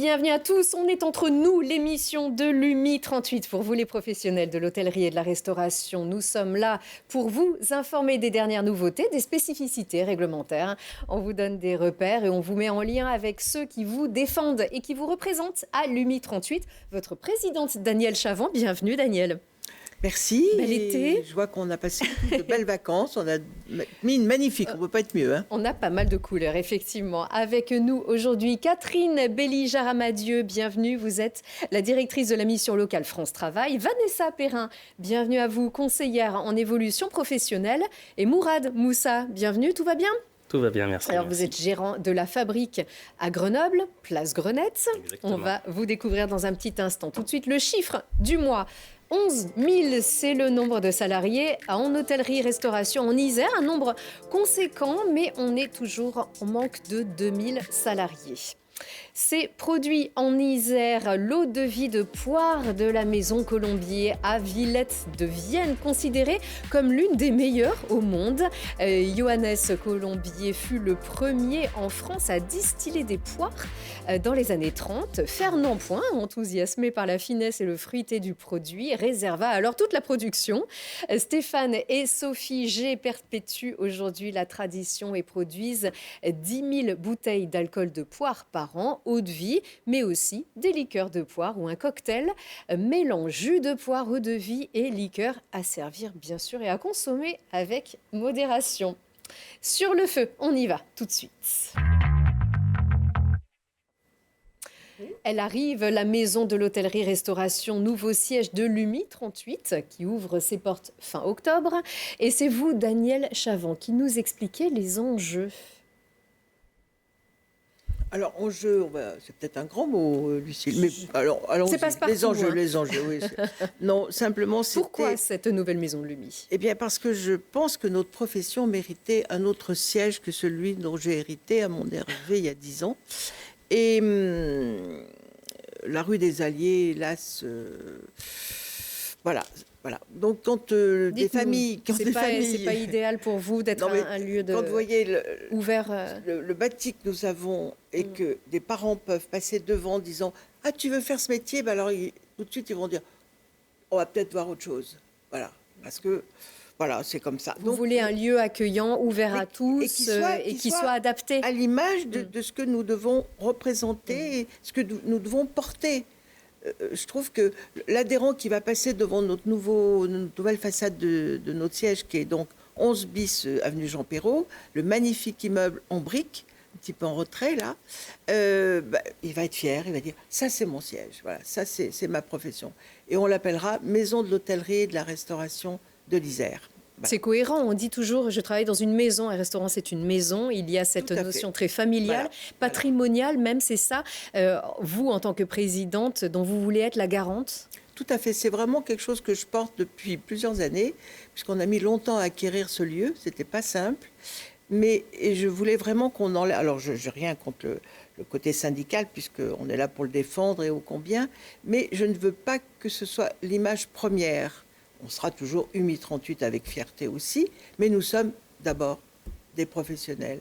Bienvenue à tous, on est entre nous, l'émission de l'UMI 38 pour vous les professionnels de l'hôtellerie et de la restauration. Nous sommes là pour vous informer des dernières nouveautés, des spécificités réglementaires. On vous donne des repères et on vous met en lien avec ceux qui vous défendent et qui vous représentent à l'UMI 38. Votre présidente Danielle Chavant, bienvenue Danielle. Merci. Bel été. Je vois qu'on a passé de belles vacances. On a mis une magnifique. On ne peut pas être mieux. Hein. On a pas mal de couleurs, effectivement. Avec nous aujourd'hui, Catherine Belli-Jaramadieu. Bienvenue. Vous êtes la directrice de la mission locale France Travail. Vanessa Perrin, bienvenue à vous, conseillère en évolution professionnelle. Et Mourad Moussa, bienvenue. Tout va bien ? Tout va bien, merci. Alors, merci. Vous êtes gérant de la fabrique à Grenoble, place Grenette. Exactement. On va vous découvrir dans un petit instant. Tout de suite, le chiffre du mois. 11 000, c'est le nombre de salariés en hôtellerie-restauration en Isère. Un nombre conséquent, mais on est toujours en manque de 2000 salariés. C'est produit en Isère, l'eau de vie de poire de la maison Colombier à Villette de Vienne, considérée comme l'une des meilleures au monde. Johannes Colombier fut le premier en France à distiller des poires dans les années 30. Fernand Point, enthousiasmé par la finesse et le fruité du produit, réserva alors toute la production. Stéphane et Sophie G perpétuent aujourd'hui la tradition et produisent 10 000 bouteilles d'alcool de poire par an, eau de vie, mais aussi des liqueurs de poire ou un cocktail mêlant jus de poire, eau de vie et liqueur à servir bien sûr et à consommer avec modération. Sur le feu, on y va tout de suite. Elle arrive, la maison de l'hôtellerie-restauration, nouveau siège de l'UMI 38, qui ouvre ses portes fin octobre. Et c'est vous, Danielle Chavant, qui nous expliquez les enjeux. Alors, enjeu, c'est peut-être un grand mot, Lucille. Mais alors, allons-y. C'est passe-partout, Les enjeux, oui. Non, simplement, c'était... Pourquoi cette nouvelle maison de l'UMI ? Eh bien, parce que je pense que notre profession méritait un autre siège que celui dont j'ai hérité à mon arrivée il y a 10 ans. Et la rue des Alliés, hélas, voilà. Donc, quand des familles... C'est pas idéal pour vous d'être un lieu quand vous voyez ouvert... le bâti que nous avons et que des parents peuvent passer devant en disant « Ah, tu veux faire ce métier ?» Alors, tout de suite, ils vont dire « On va peut-être voir autre chose. » Voilà. Parce que, voilà, c'est comme ça. Vous voulez un lieu accueillant, ouvert à tous et qui soit adapté à l'image de ce que nous devons représenter et ce que nous devons porter. Je trouve que l'adhérent qui va passer devant notre nouvelle façade de notre siège, qui est donc 11 bis avenue Jean Perrault, le magnifique immeuble en briques, un petit peu en retrait là, il va être fier, il va dire ça c'est mon siège, voilà, ça c'est ma profession. Et on l'appellera Maison de l'hôtellerie et de la restauration de l'Isère. C'est cohérent, on dit toujours je travaille dans une maison, un restaurant c'est une maison, il y a cette notion très familiale, patrimoniale même, c'est ça. Vous en tant que présidente, dont vous voulez être la garante ? Tout à fait, c'est vraiment quelque chose que je porte depuis plusieurs années, puisqu'on a mis longtemps à acquérir ce lieu, c'était pas simple, mais je voulais vraiment qu'on enlève, alors je n'ai rien contre le côté syndical, puisqu'on est là pour le défendre et ô combien, mais je ne veux pas que ce soit l'image première. On sera toujours UMI 38 avec fierté aussi, mais nous sommes d'abord des professionnels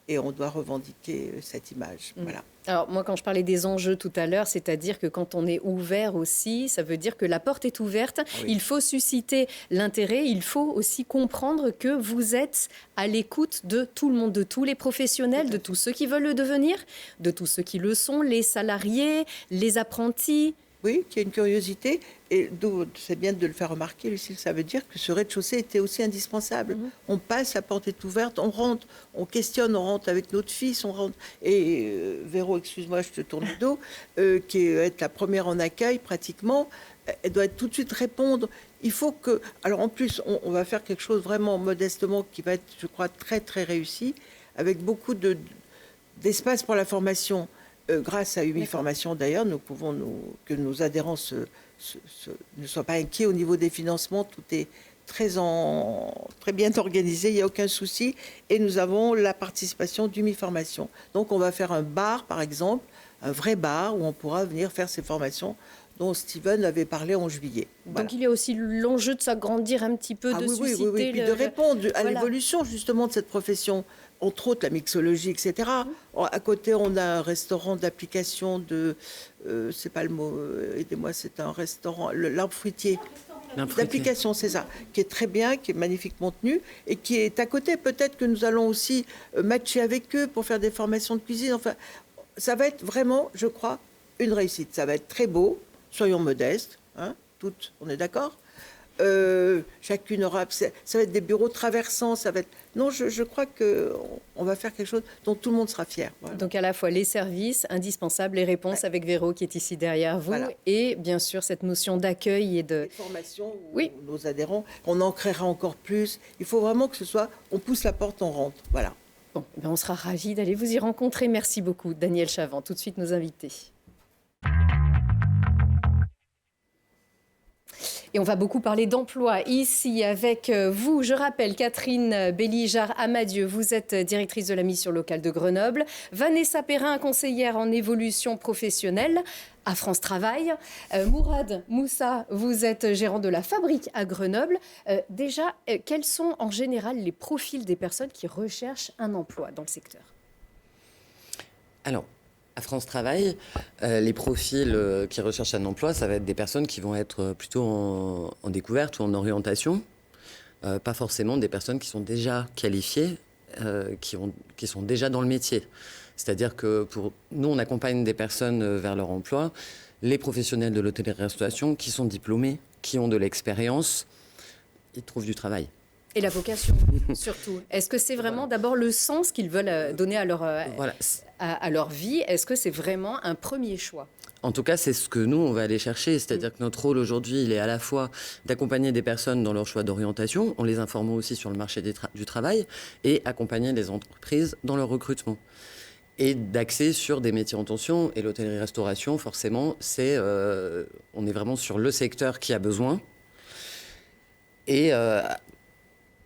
et on doit revendiquer cette image. Voilà. Alors moi, quand je parlais des enjeux tout à l'heure, c'est-à-dire que quand on est ouvert aussi, ça veut dire que la porte est ouverte. Oui. Il faut susciter l'intérêt, il faut aussi comprendre que vous êtes à l'écoute de tout le monde, de tous les professionnels, de tous ceux qui veulent le devenir, de tous ceux qui le sont, les salariés, les apprentis. Oui, qu'il y a une curiosité, et c'est bien de le faire remarquer, Lucille, ça veut dire que ce rez-de-chaussée était aussi indispensable. On passe, la porte est ouverte, on rentre, on questionne, on rentre avec notre fils, on rentre. Et Véro, excuse-moi, je te tourne le dos, qui est la première en accueil pratiquement, elle doit tout de suite répondre. Il faut que... Alors en plus, on va faire quelque chose vraiment modestement qui va être, je crois, très très réussi, avec beaucoup d'espace pour la formation. Grâce à UMI Formation, d'ailleurs, nous pouvons que nos adhérents ne soient pas inquiets au niveau des financements. Tout est très bien organisé, il n'y a aucun souci. Et nous avons la participation d'UMI Formation. Donc, on va faire un bar, par exemple, un vrai bar, où on pourra venir faire ces formations dont Steven avait parlé en juillet. Voilà. Donc il y a aussi l'enjeu de s'agrandir un petit peu, de susciter... Oui. Puis de répondre à l'évolution justement de cette profession, entre autres la mixologie, etc. À côté, on a un restaurant d'application de... c'est pas le mot, aidez-moi, c'est un restaurant, l'arbre fruitier. D'application, c'est ça, qui est très bien, qui est magnifiquement tenu et qui est à côté. Peut-être que nous allons aussi matcher avec eux pour faire des formations de cuisine. Enfin, ça va être vraiment, je crois, une réussite. Ça va être très beau, soyons modestes, hein, toutes, on est d'accord. Chacune aura... Ça va être des bureaux traversants, ça va être... Non, je crois qu'on va faire quelque chose dont tout le monde sera fier. Voilà. Donc à la fois les services indispensables, les réponses avec Véro qui est ici derrière vous, et bien sûr cette notion d'accueil et de... Les formations où nos adhérents, on en créera encore plus. Il faut vraiment que ce soit... On pousse la porte, on rentre. Voilà. Bon, ben on sera ravis d'aller vous y rencontrer. Merci beaucoup, Daniel Chavant. Tout de suite, nos invités. Et on va beaucoup parler d'emploi ici avec vous. Je rappelle, Catherine Bellijar-Amadieu, vous êtes directrice de la mission locale de Grenoble. Vanessa Perrin, conseillère en évolution professionnelle à France Travail. Mourad Moussa, vous êtes gérant de la fabrique à Grenoble. Déjà, quels sont en général les profils des personnes qui recherchent un emploi dans le secteur ? Alors, à France Travail, les profils qui recherchent un emploi, ça va être des personnes qui vont être plutôt en découverte ou en orientation, pas forcément des personnes qui sont déjà qualifiées, qui sont déjà dans le métier. C'est-à-dire que pour nous, on accompagne des personnes vers leur emploi, les professionnels de l'hôtellerie-restauration qui sont diplômés, qui ont de l'expérience, ils trouvent du travail. Et la vocation, surtout. Est-ce que c'est vraiment d'abord le sens qu'ils veulent donner à leur vie ? Est-ce que c'est vraiment un premier choix ? En tout cas, c'est ce que nous, on va aller chercher. C'est-à-dire que notre rôle aujourd'hui, il est à la fois d'accompagner des personnes dans leur choix d'orientation, en les informant aussi sur le marché du travail, et accompagner les entreprises dans leur recrutement. Et d'axer sur des métiers en tension. Et l'hôtellerie-restauration, forcément, on est vraiment sur le secteur qui a besoin.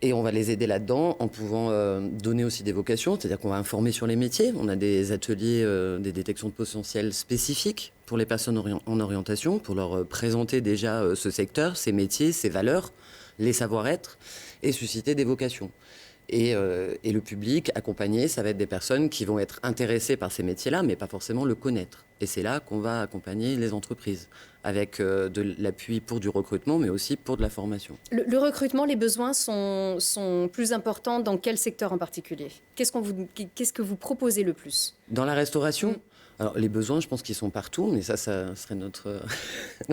Et on va les aider là-dedans en pouvant donner aussi des vocations, c'est-à-dire qu'on va informer sur les métiers. On a des ateliers, des détections de potentiel spécifiques pour les personnes en orientation, pour leur présenter déjà ce secteur, ses métiers, ses valeurs, les savoir-être, et susciter des vocations. Et le public accompagné, ça va être des personnes qui vont être intéressées par ces métiers-là, mais pas forcément le connaître. Et c'est là qu'on va accompagner les entreprises, avec de l'appui pour du recrutement, mais aussi pour de la formation. Le recrutement, les besoins sont plus importants dans quel secteur en particulier ? Qu'est-ce que vous proposez le plus ? Dans la restauration ? Alors, les besoins, je pense qu'ils sont partout, mais ça serait notre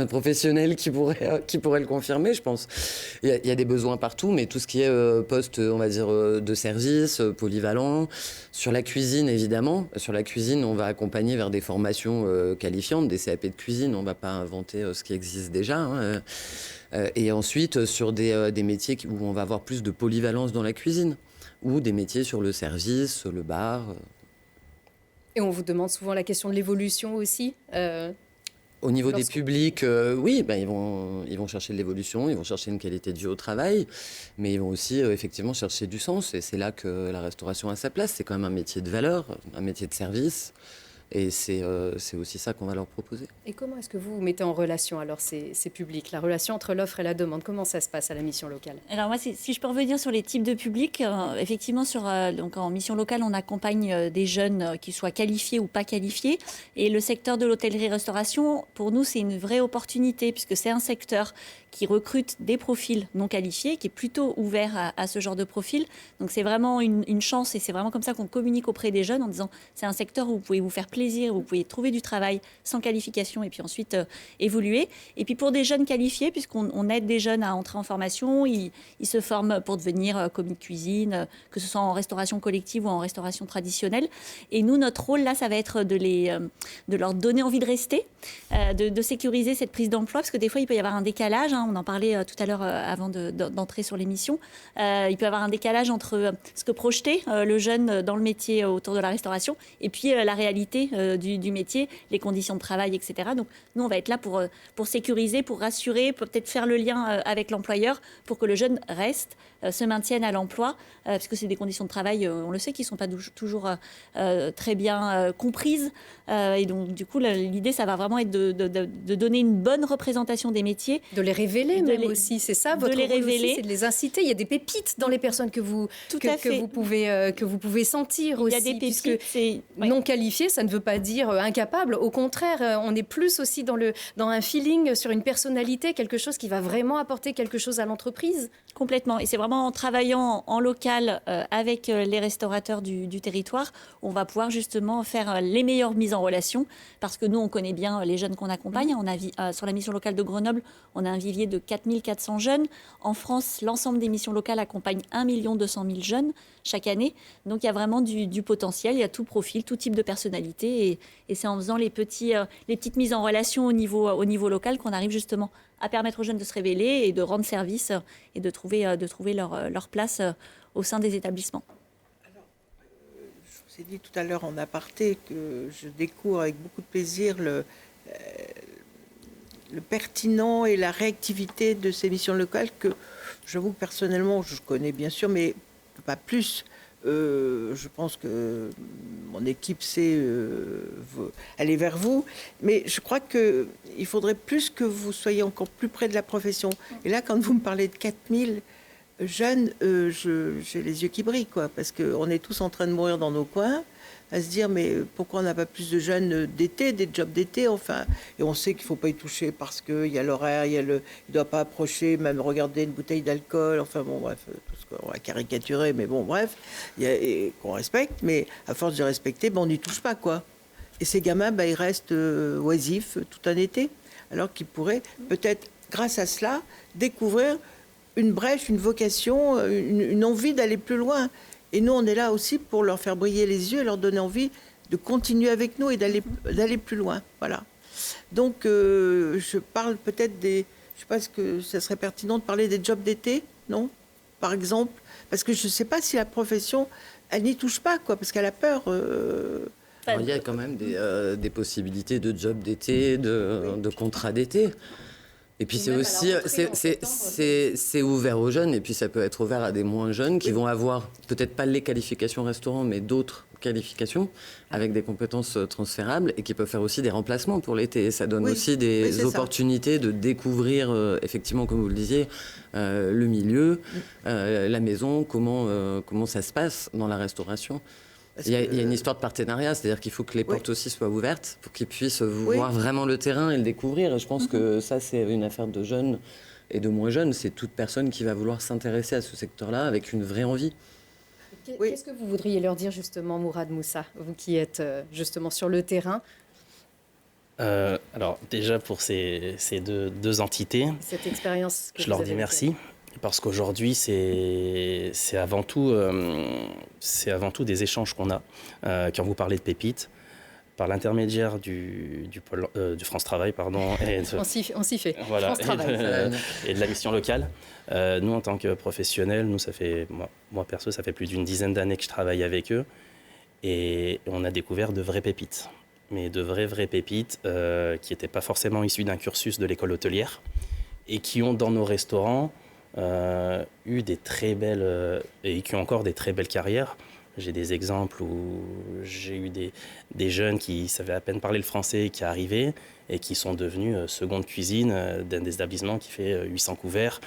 professionnel qui pourrait le confirmer, je pense. Il y a des besoins partout, mais tout ce qui est poste, on va dire, de service, polyvalent. Sur la cuisine, évidemment. Sur la cuisine, on va accompagner vers des formations qualifiantes, des CAP de cuisine. On ne va pas inventer ce qui existe déjà. Hein. Et ensuite, sur des métiers où on va avoir plus de polyvalence dans la cuisine, ou des métiers sur le service, le bar. Et on vous demande souvent la question de l'évolution aussi Au niveau des publics, oui, ils vont chercher de l'évolution, ils vont chercher une qualité de vie au travail, mais ils vont aussi effectivement chercher du sens. Et c'est là que la restauration a sa place. C'est quand même un métier de valeur, un métier de service. Et c'est aussi ça qu'on va leur proposer. Et comment est-ce que vous mettez en relation alors ces publics, la relation entre l'offre et la demande ? Comment ça se passe à la mission locale ? Alors moi, si je peux revenir sur les types de publics, effectivement, donc en mission locale, on accompagne des jeunes qui soient qualifiés ou pas qualifiés. Et le secteur de l'hôtellerie-restauration, pour nous, c'est une vraie opportunité puisque c'est un secteur qui recrute des profils non qualifiés, qui est plutôt ouvert à ce genre de profil. Donc c'est vraiment une chance et c'est vraiment comme ça qu'on communique auprès des jeunes en disant c'est un secteur où vous pouvez vous faire plaisir, vous pouvez trouver du travail sans qualification et puis ensuite évoluer. Et puis pour des jeunes qualifiés, puisqu'on aide des jeunes à entrer en formation, ils se forment pour devenir commis de cuisine, que ce soit en restauration collective ou en restauration traditionnelle. Et nous, notre rôle là, ça va être de leur donner envie de rester, de sécuriser cette prise d'emploi, parce que des fois, il peut y avoir un décalage, hein, on en parlait tout à l'heure avant d'entrer sur l'émission. Il peut y avoir un décalage entre ce que projetait le jeune dans le métier autour de la restauration et puis la réalité du métier, les conditions de travail, etc. Donc nous, on va être là pour sécuriser, pour rassurer, pour peut-être faire le lien avec l'employeur pour que le jeune reste, se maintienne à l'emploi, parce que c'est des conditions de travail, on le sait, qui ne sont pas toujours très bien comprises. Et donc, du coup, l'idée, ça va vraiment être de donner une bonne représentation des métiers. De les révéler même aussi, c'est ça votre rôle aussi, c'est de les inciter. Il y a des pépites dans les personnes que vous pouvez sentir aussi. Il y a des pépites, non qualifiées, ça ne veut pas dire incapable. Au contraire, on est plus aussi dans un feeling sur une personnalité, quelque chose qui va vraiment apporter quelque chose à l'entreprise. Complètement. Et c'est vraiment en travaillant en local avec les restaurateurs du territoire, on va pouvoir justement faire les meilleures mises en relation, parce que nous, on connaît bien les jeunes qu'on accompagne. Sur la mission locale de Grenoble, on a un vivier de 4400 jeunes. En France, l'ensemble des missions locales accompagnent 1 200 000 jeunes chaque année. Donc, il y a vraiment du potentiel, il y a tout profil, tout type de personnalité. Et c'est en faisant les petites mises en relation au niveau local qu'on arrive justement à permettre aux jeunes de se révéler et de rendre service et de trouver leur place au sein des établissements. Alors, je vous ai dit tout à l'heure en aparté que je découvre avec beaucoup de plaisir le pertinent et la réactivité de ces missions locales que j'avoue que personnellement je connais bien sûr, mais pas plus. Je pense que mon équipe sait aller vers vous, mais je crois qu'il faudrait plus que vous soyez encore plus près de la profession. Et là, quand vous me parlez de 4000 jeunes, j'ai les yeux qui brillent, quoi, parce qu'on est tous en train de mourir dans nos coins, à se dire mais pourquoi on n'a pas plus de jeunes d'été, des jobs d'été, enfin. Et on sait qu'il ne faut pas y toucher parce qu'il y a l'horaire, il ne doit pas approcher, même regarder une bouteille d'alcool, enfin bon bref, tout ce qu'on va caricaturer, mais bon bref, et qu'on respecte, mais à force de respecter, on n'y touche pas, quoi. Et ces gamins, ils restent oisifs tout un été, alors qu'ils pourraient peut-être, grâce à cela, découvrir une brèche, une vocation, une envie d'aller plus loin. Et nous, on est là aussi pour leur faire briller les yeux et leur donner envie de continuer avec nous et d'aller plus loin. Voilà. Donc, je parle peut-être des... Je ne sais pas, est-ce que ça serait pertinent de parler des jobs d'été, non? Par exemple. Parce que je ne sais pas si la profession, elle n'y touche pas, quoi, parce qu'elle a peur. Alors, il y a quand même des possibilités de jobs d'été, de contrats d'été. Et puis c'est aussi c'est ouvert aux jeunes, et puis ça peut être ouvert à des moins jeunes qui vont avoir peut-être pas les qualifications restaurant, mais d'autres qualifications avec des compétences transférables, et qui peuvent faire aussi des remplacements pour l'été. Ça donne aussi des opportunités de découvrir effectivement, comme vous le disiez, le milieu, la maison, comment ça se passe dans la restauration. Il y a une histoire de partenariat, c'est-à-dire qu'il faut que les portes aussi soient ouvertes pour qu'ils puissent voir vraiment le terrain et le découvrir. Et je pense que ça, c'est une affaire de jeunes et de moins jeunes. C'est toute personne qui va vouloir s'intéresser à ce secteur-là avec une vraie envie. Qu'est-ce que vous voudriez leur dire justement, Mourad Moussa, vous qui êtes justement sur le terrain? Alors déjà pour ces deux entités, cette expérience que je leur dis merci. Parce qu'aujourd'hui, c'est avant tout des échanges qu'on a. Quand vous parlez de pépites, par l'intermédiaire du France Travail, pardon. On s'y fait. Voilà, France Travail. Et de la mission locale. Nous, en tant que professionnels, moi perso, ça fait plus d'une dizaine d'années que je travaille avec eux. Et on a découvert de vraies pépites. Mais de vraies pépites qui n'étaient pas forcément issues d'un cursus de l'école hôtelière et qui ont, dans nos restaurants, eu des très belles et qui ont encore des très belles carrières. J'ai des exemples où j'ai eu des jeunes qui savaient à peine parler le français qui arrivaient et qui sont devenus seconde cuisine d'un des établissements qui fait 800 couverts.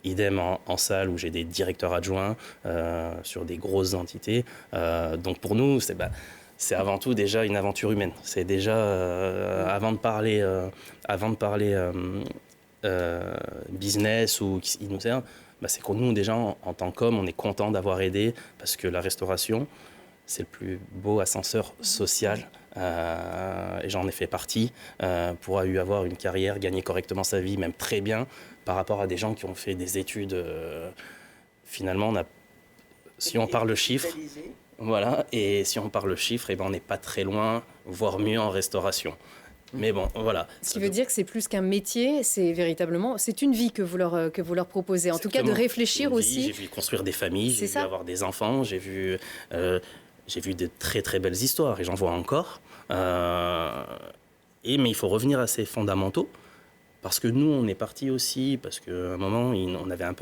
Idem en salle où j'ai des directeurs adjoints sur des grosses entités. Donc pour nous, c'est avant tout déjà une aventure humaine. C'est déjà avant de parler business ou qui nous sert, c'est que nous déjà en tant qu'hommes on est content d'avoir aidé, parce que la restauration c'est le plus beau ascenseur social et j'en ai fait partie pour avoir une carrière, gagner correctement sa vie, même très bien, par rapport à des gens qui ont fait des études finalement si on parle chiffres, voilà, et si on parle chiffres, on n'est pas très loin, voire mieux en restauration. Mais bon, voilà. Ce qui veut dire que c'est plus qu'un métier, c'est véritablement, c'est une vie que vous leur proposez. En tout cas, de réfléchir aussi. J'ai vu construire des familles, j'ai vu avoir des enfants, j'ai vu j'ai vu de très très belles histoires et j'en vois encore. Mais il faut revenir à ces fondamentaux. Parce que nous, on est partis aussi, parce qu'à un moment, on avait un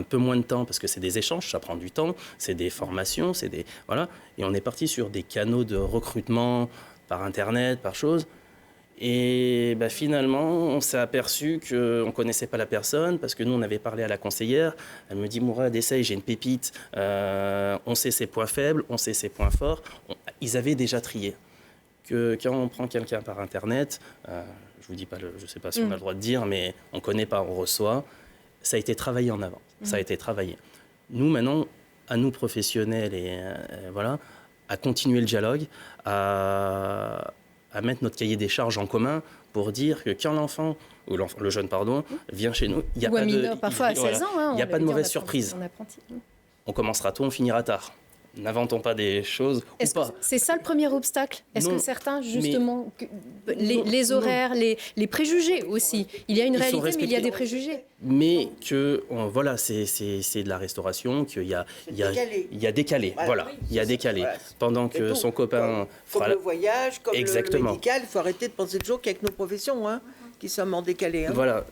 peu moins de temps, parce que c'est des échanges, ça prend du temps, c'est des formations, voilà. Et on est parti sur des canaux de recrutement par Internet, par chose. Et finalement, on s'est aperçu qu'on ne connaissait pas la personne, parce que nous, on avait parlé à la conseillère. Elle me dit, Mourad, essaye, j'ai une pépite. On sait ses points faibles, on sait ses points forts. Ils avaient déjà trié. Que quand on prend quelqu'un par Internet, je vous dis pas, je sais pas si on a le droit de dire, mais on connaît pas, on reçoit. Ça a été travaillé en avant. Ça a été travaillé. Nous maintenant, à nous professionnels voilà, à continuer le dialogue, à mettre notre cahier des charges en commun pour dire que quand l'enfant ou le jeune vient chez nous, il y a ou pas un de mineur, parfois à 16 ans, il y a pas de mauvaise surprise. Apprenti. On commencera tôt, on finira tard. N'inventons pas des choses ou pas. C'est ça le premier obstacle? Est-ce que certains, justement, les horaires, les préjugés aussi, il y a une réalité, mais il y a des préjugés. Mais que, voilà, c'est de la restauration, qu'il y a décalé. Voilà, il y a décalé. Voilà. Pendant que son copain comme le voyage, comme Exactement. le médical, il faut arrêter de penser toujours qu'avec nos professions, qui sommes en décalé. Voilà.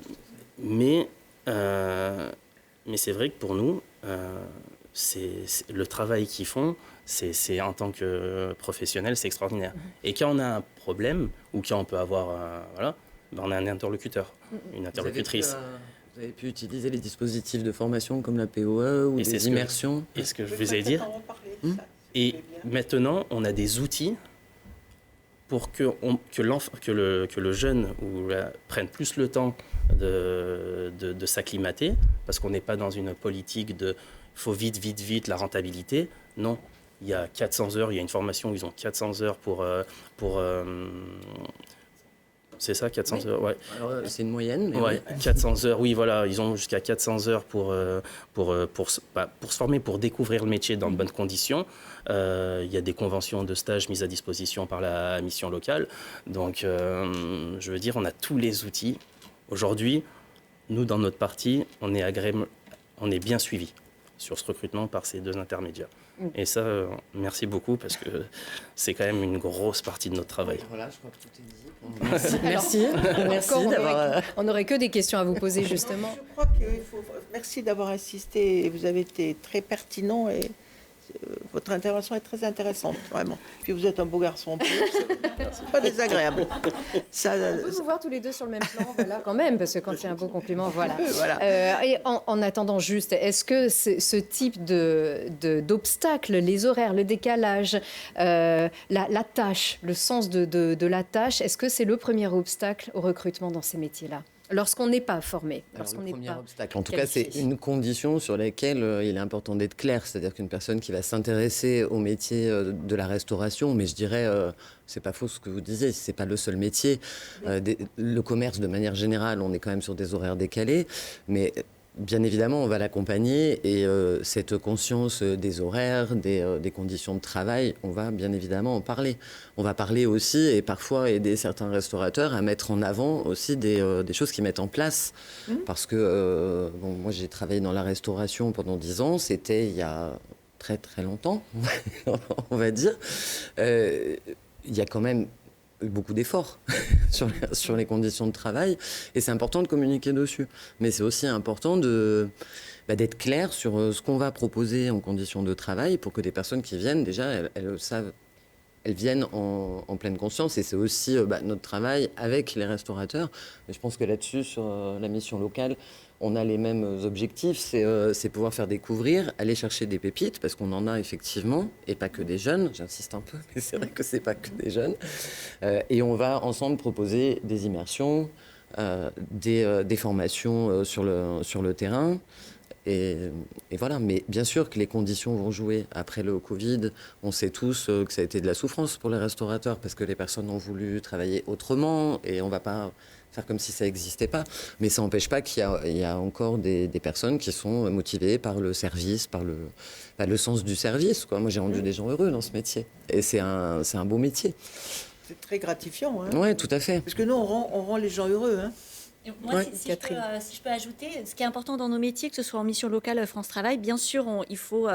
Mais c'est vrai que pour nous, c'est le travail qu'ils font, c'est en tant que professionnel, c'est extraordinaire. Et quand on a un problème, ou quand on peut avoir, voilà, on a un interlocuteur, une interlocutrice. Vous avez pu utiliser les dispositifs de formation comme la POE ou des immersions. Et ce que je vous ai dit. Et maintenant, on a des outils pour que le jeune prenne plus le temps de s'acclimater, parce qu'on n'est pas dans une politique de « faut vite, la rentabilité ». Non, il y a 400 heures, il y a une formation où ils ont 400 heures pour c'est ça, 400 heures, ouais. Alors, c'est une moyenne. Mais ouais, oui. 400 heures, oui, voilà. Ils ont jusqu'à 400 heures pour se former, pour découvrir le métier dans de bonnes conditions. Il y a des conventions de stage mises à disposition par la mission locale. Donc, je veux dire, on a tous les outils. Aujourd'hui, nous, dans notre parti, on est bien suivis sur ce recrutement par ces deux intermédiaires. Et ça, merci beaucoup, parce que c'est quand même une grosse partie de notre travail. Voilà, je crois que tout est dit. Merci. Merci d'avoir... On n'aurait que des questions à vous poser, justement. Je crois qu'il faut... Merci d'avoir insisté. Vous avez été très pertinent et votre intervention est très intéressante, vraiment. Puis vous êtes un beau garçon en plus. C'est pas désagréable. Ça, on peut vous voir tous les deux sur le même plan, voilà, quand même, parce que quand il y a un beau compliment, voilà. Et en attendant juste, est-ce que ce type d'obstacles, les horaires, le décalage, la tâche, le sens de la tâche, est-ce que c'est le premier obstacle au recrutement dans ces métiers-là ? Lorsqu'on n'est pas formé, lorsqu'on n'est pas obstacle. En tout cas, c'est une condition sur laquelle il est important d'être clair. C'est-à-dire qu'une personne qui va s'intéresser au métier de la restauration, mais je dirais, c'est pas faux ce que vous disiez, c'est pas le seul métier. Le commerce, de manière générale, on est quand même sur des horaires décalés, mais bien évidemment, on va l'accompagner et cette conscience des horaires, des conditions de travail, on va bien évidemment en parler. On va parler aussi et parfois aider certains restaurateurs à mettre en avant aussi des choses qu'ils mettent en place. Parce que moi, j'ai travaillé dans la restauration pendant 10 ans, c'était il y a très très longtemps, on va dire. Il y a quand même beaucoup d'efforts sur les conditions de travail et c'est important de communiquer dessus, mais c'est aussi important d'être clair sur ce qu'on va proposer en conditions de travail pour que des personnes qui viennent déjà elles savent, elles viennent en pleine conscience et c'est aussi notre travail avec les restaurateurs. Et je pense que là-dessus sur la mission locale on a les mêmes objectifs, c'est pouvoir faire découvrir, aller chercher des pépites, parce qu'on en a effectivement, et pas que des jeunes, j'insiste un peu, mais c'est vrai que c'est pas que des jeunes. Et on va ensemble proposer des immersions, des formations sur le terrain. Et voilà, mais bien sûr que les conditions vont jouer. Après le Covid, on sait tous que ça a été de la souffrance pour les restaurateurs, parce que les personnes ont voulu travailler autrement, et on ne va pas faire comme si ça n'existait pas. Mais ça n'empêche pas qu'il y a encore des personnes qui sont motivées par le service, par le sens du service, quoi. Moi, j'ai rendu des gens heureux dans ce métier. Et c'est un beau métier. C'est très gratifiant. Oui, tout à fait. Parce que nous, on rend les gens heureux. Et moi, Ouais, si Catherine. si je peux ajouter, ce qui est important dans nos métiers, que ce soit en mission locale, France Travail, bien sûr, il faut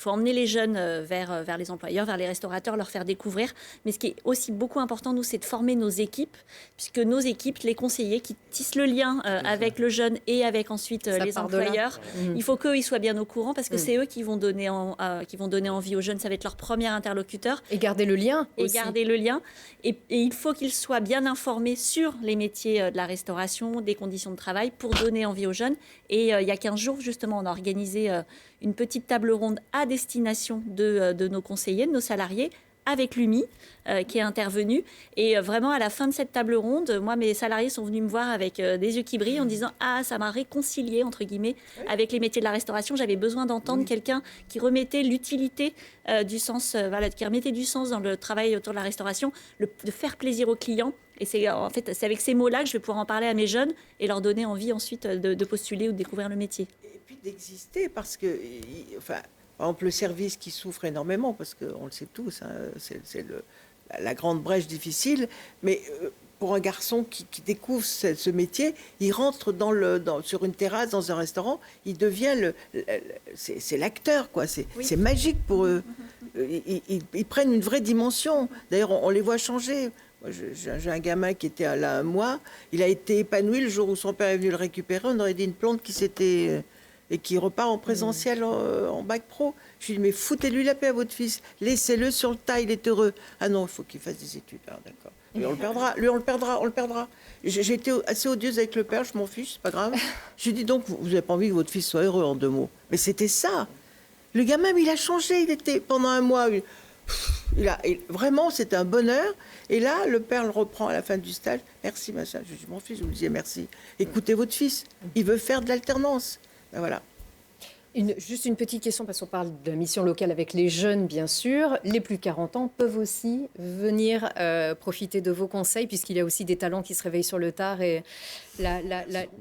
emmener les jeunes vers les employeurs, vers les restaurateurs, leur faire découvrir. Mais ce qui est aussi beaucoup important, nous, c'est de former nos équipes, puisque nos équipes, les conseillers qui tissent le lien avec le jeune et avec ensuite Ça les part de là. employeurs, il faut qu'eux ils soient bien au courant, parce que c'est eux qui vont donner envie aux jeunes. Ça va être leur premier interlocuteur. Et garder le lien Et aussi. garder le lien. Et il faut qu'ils soient bien informés sur les métiers de la restauration, des conditions de travail, pour donner envie aux jeunes. Et il y a 15 jours, justement, on a organisé une petite table ronde à destination de nos conseillers, de nos salariés, avec l'UMI qui est intervenu. Et vraiment, à la fin de cette table ronde, moi, mes salariés sont venus me voir avec des yeux qui brillent en disant « Ah, ça m'a réconcilié, entre guillemets, avec les métiers de la restauration. J'avais besoin d'entendre quelqu'un qui remettait l'utilité du sens, qui remettait du sens dans le travail autour de la restauration, de faire plaisir aux clients. » Et c'est avec ces mots-là que je vais pouvoir en parler à mes jeunes et leur donner envie ensuite de postuler ou de découvrir le métier. Et puis d'exister, parce que, par exemple, le service qui souffre énormément, parce qu'on le sait tous, hein, c'est la grande brèche difficile, mais pour un garçon qui découvre ce métier, il rentre sur une terrasse, dans un restaurant, il devient c'est l'acteur, quoi. C'est magique pour eux. Ils prennent une vraie dimension. D'ailleurs, on les voit changer. Moi, j'ai un gamin qui était là un mois, il a été épanoui le jour où son père est venu le récupérer. On aurait dit une plante qui s'était... et qui repart en présentiel en bac pro. Je lui dis, mais foutez-lui la paix à votre fils. Laissez-le sur le tas, il est heureux. Ah non, il faut qu'il fasse des études. Ah, d'accord. Lui, on le perdra. J'ai été assez odieuse avec le père, je m'en fiche, c'est pas grave. Je lui dis, donc, vous n'avez pas envie que votre fils soit heureux, en 2 mots. Mais c'était ça. Le gamin, il a changé. Il était, pendant un mois, vraiment, c'était un bonheur. Et là, le père le reprend à la fin du stage. Merci, machin. Je dis, mon fils, je vous disais merci. Écoutez votre fils. Il veut faire de l'alternance. Ben voilà. Juste une petite question, parce qu'on parle de la mission locale avec les jeunes, bien sûr. Les plus de 40 ans peuvent aussi venir profiter de vos conseils, puisqu'il y a aussi des talents qui se réveillent sur le tard. Et